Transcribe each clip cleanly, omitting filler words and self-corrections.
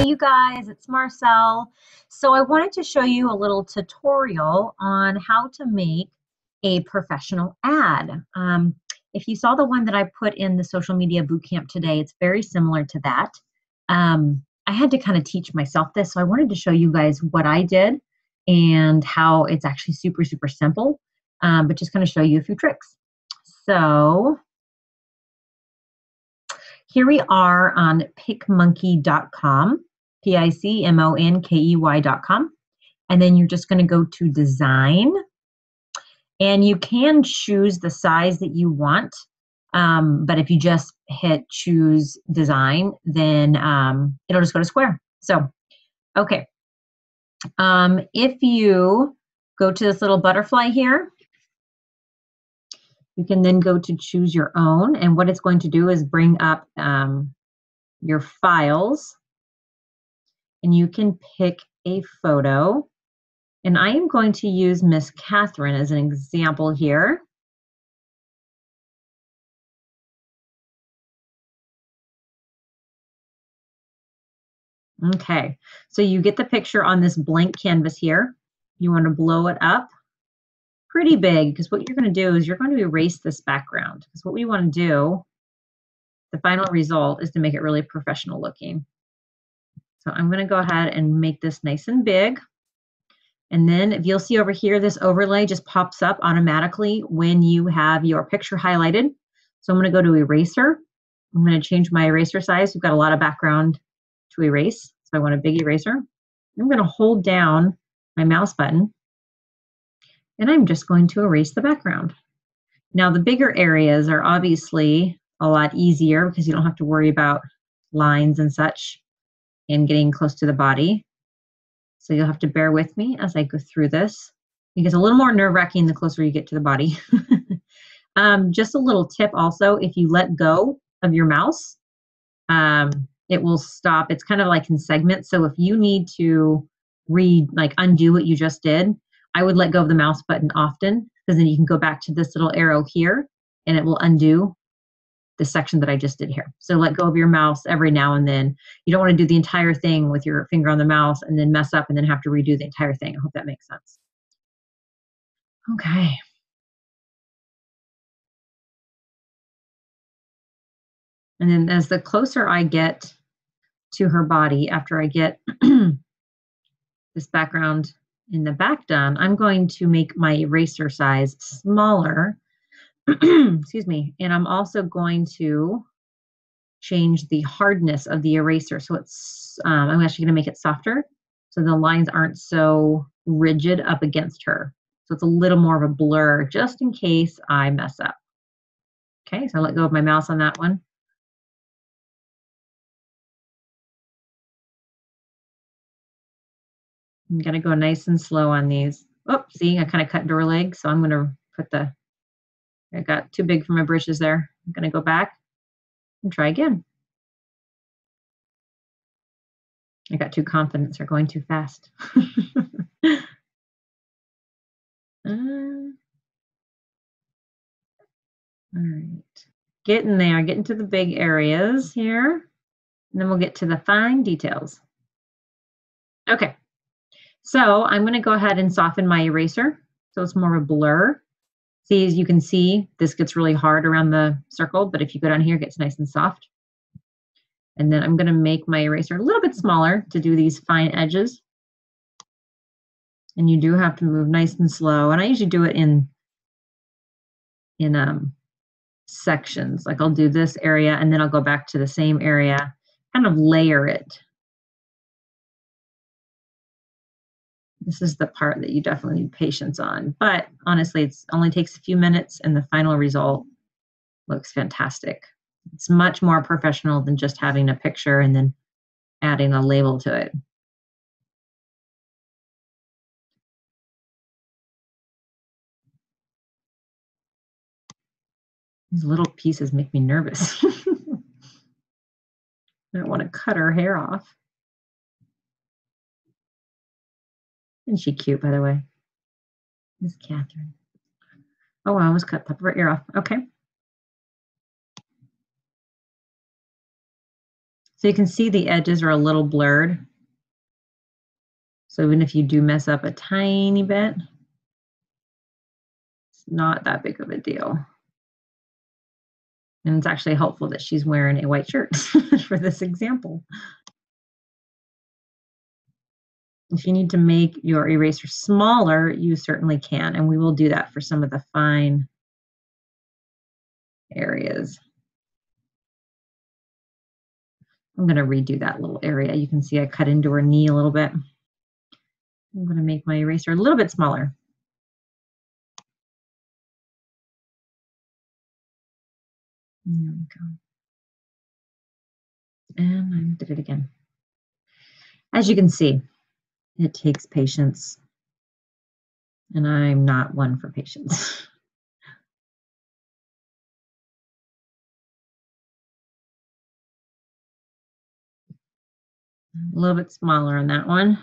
Hey you guys, it's Marcel. So I wanted to show you a little tutorial on how to make a professional ad. If you saw the one that I put in the social media bootcamp today, it's very similar to that. I had to kind of teach myself this, so I wanted to show you guys what I did and how it's actually super, super simple, but just kind of show you a few tricks. So here we are on picmonkey.com, PICMONKEY.com. And then you're just going to go to design. And you can choose the size that you want. But if you just hit choose design, then it'll just go to square. So, okay. If you go to this little butterfly here, you can then go to choose your own. And what it's going to do is bring up your files. And you can pick a photo. And I am going to use Miss Catherine as an example here. Okay, so you get the picture on this blank canvas here. You want to blow it up pretty big, because what you're going to do is you're going to erase this background. Because what we want to do, the final result, is to make it really professional looking. So I'm going to go ahead and make this nice and big. And then if you'll see over here, this overlay just pops up automatically when you have your picture highlighted. So I'm going to go to eraser. I'm going to change my eraser size. We've got a lot of background to erase. So I want a big eraser. I'm going to hold down my mouse button and I'm just going to erase the background. Now the bigger areas are obviously a lot easier because you don't have to worry about lines and such and getting close to the body. So you'll have to bear with me as I go through this. It gets a little more nerve-wracking the closer you get to the body. Just a little tip also, if you let go of your mouse, it will stop. It's kind of like in segments. So if you need to undo what you just did, I would let go of the mouse button often, because then you can go back to this little arrow here and it will undo the section that I just did here. So let go of your mouse every now and then. You don't want to do the entire thing with your finger on the mouse and then mess up and then have to redo the entire thing. I hope that makes sense. Okay. And then as the closer I get to her body, after I get this background in the back done, I'm going to make my eraser size smaller. Excuse me. And I'm also going to change the hardness of the eraser. So it's, I'm actually going to make it softer so the lines aren't so rigid up against her. So it's a little more of a blur just in case I mess up. Okay, so I let go of my mouse on that one. I'm going to go nice and slow on these. Oh, see, I kind of cut door leg, so I'm going to put I got too big for my britches there. I'm going to go back and try again. I got too confident, so going too fast. All right, getting there, getting to the big areas here, and then we'll get to the fine details. Okay, so I'm going to go ahead and soften my eraser so it's more of a blur. See, as you can see, this gets really hard around the circle, but if you go down here, it gets nice and soft. And then I'm going to make my eraser a little bit smaller to do these fine edges. And you do have to move nice and slow. And I usually do it in sections. Like I'll do this area and then I'll go back to the same area, kind of layer it. This is the part that you definitely need patience on. But honestly, it only takes a few minutes and the final result looks fantastic. It's much more professional than just having a picture and then adding a label to it. These little pieces make me nervous. I don't want to cut her hair off. Isn't she cute, by the way? Miss Catherine. Oh, I almost cut top of her ear off. Okay. So you can see the edges are a little blurred. So even if you do mess up a tiny bit, it's not that big of a deal. And it's actually helpful that she's wearing a white shirt for this example. If you need to make your eraser smaller, you certainly can, and we will do that for some of the fine areas. I'm going to redo that little area. You can see I cut into her knee a little bit. I'm going to make my eraser a little bit smaller. There we go. And I did it again. As you can see, it takes patience, and I'm not one for patience. A little bit smaller on that one.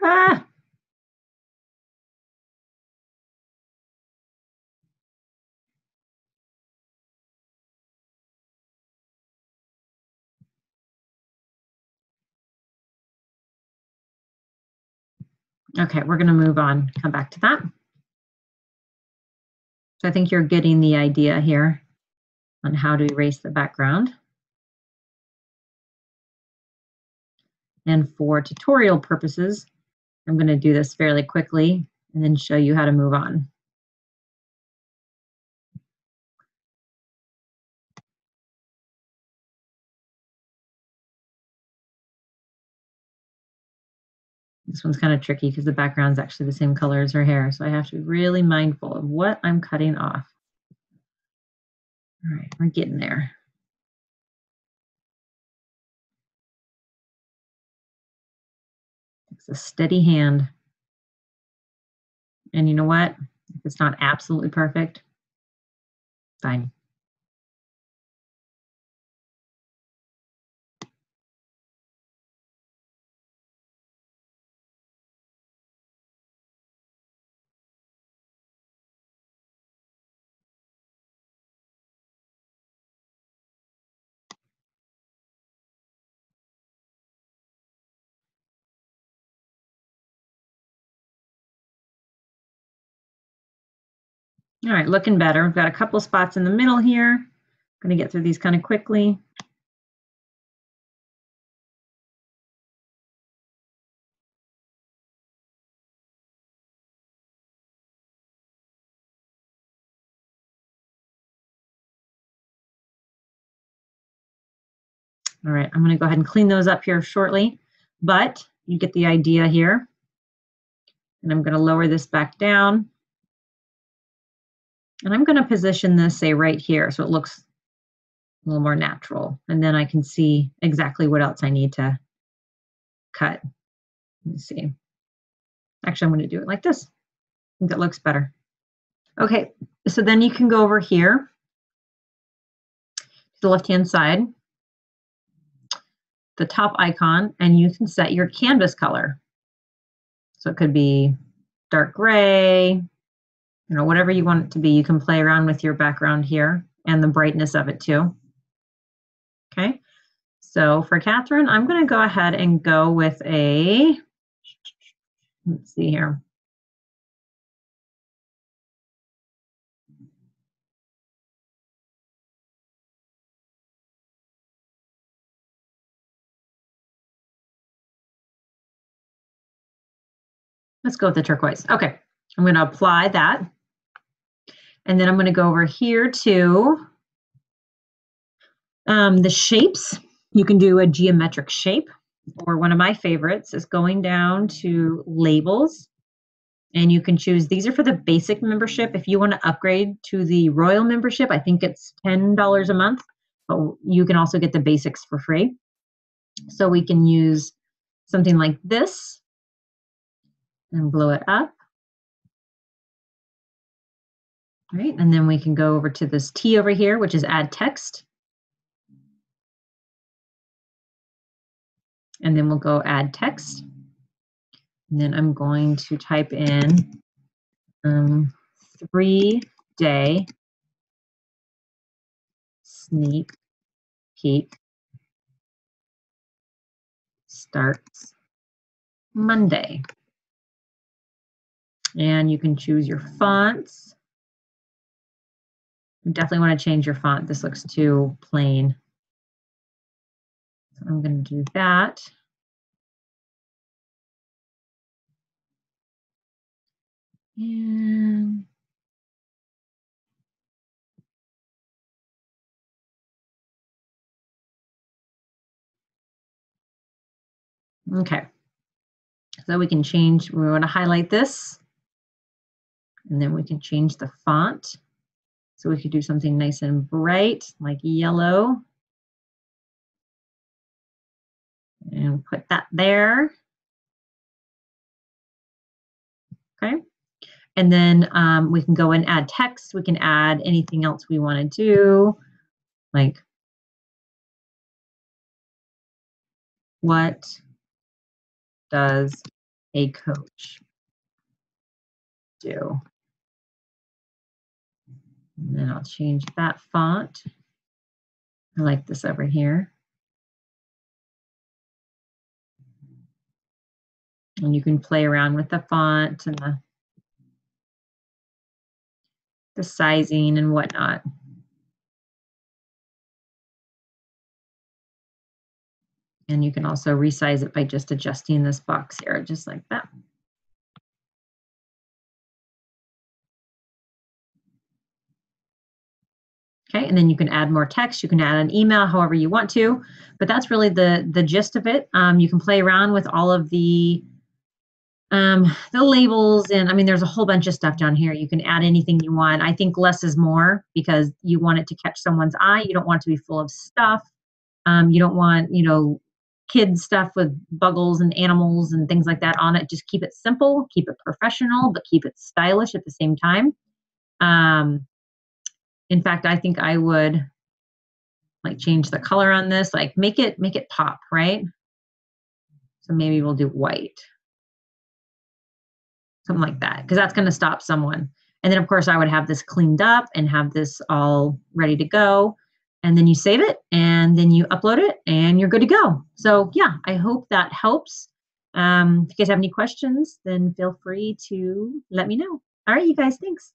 Ah! Okay, we're going to move on, come back to that. So I think you're getting the idea here on how to erase the background. And for tutorial purposes, I'm going to do this fairly quickly and then show you how to move on. This one's kind of tricky because the background's actually the same color as her hair, so I have to be really mindful of what I'm cutting off. All right, we're getting there. It's a steady hand. And you know what? If it's not absolutely perfect, fine. All right, looking better. We've got a couple spots in the middle here. I'm going to get through these kind of quickly. All right, I'm going to go ahead and clean those up here shortly, but you get the idea here. And I'm going to lower this back down. And I'm going to position this, say, right here, so it looks a little more natural. And then I can see exactly what else I need to cut. Let me see. Actually, I'm going to do it like this. I think that looks better. Okay, so then you can go over here to the left-hand side, the top icon, and you can set your canvas color. So it could be dark gray, you know, whatever you want it to be. You can play around with your background here and the brightness of it too. Okay, so for Catherine, I'm going to go ahead and go with a, let's see here. Let's go with the turquoise. Okay, I'm going to apply that. And then I'm going to go over here to the shapes. You can do a geometric shape, or one of my favorites is going down to labels. And you can choose, these are for the basic membership. If you want to upgrade to the Royal membership, I think it's $10 a month, but you can also get the basics for free. So we can use something like this and blow it up. Right, and then we can go over to this T over here, which is add text. And then we'll go add text. And then I'm going to type in 3-day sneak peek starts Monday. And you can choose your fonts. You definitely want to change your font. This looks too plain. So I'm going to do that. And okay. So we can change, we want to highlight this. And then we can change the font. So we could do something nice and bright, like yellow. And put that there. Okay. And then we can go and add text. We can add anything else we want to do, like what does a coach do? And then I'll change that font. I like this over here. And you can play around with the font and the sizing and whatnot. And you can also resize it by just adjusting this box here, just like that. Okay, and then you can add more text. You can add an email, however you want to, but that's really the gist of it. You can play around with all of the labels, and I mean, there's a whole bunch of stuff down here. You can add anything you want. I think less is more because you want it to catch someone's eye. You don't want it to be full of stuff. You don't want, kids stuff with buggles and animals and things like that on it. Just keep it simple, keep it professional, but keep it stylish at the same time. In fact, I think I would like change the color on this, like make it pop, right? So maybe we'll do white. Something like that, because that's going to stop someone. And then of course I would have this cleaned up and have this all ready to go. And then you save it and then you upload it and you're good to go. So yeah, I hope that helps. If you guys have any questions, then feel free to let me know. All right, you guys, thanks.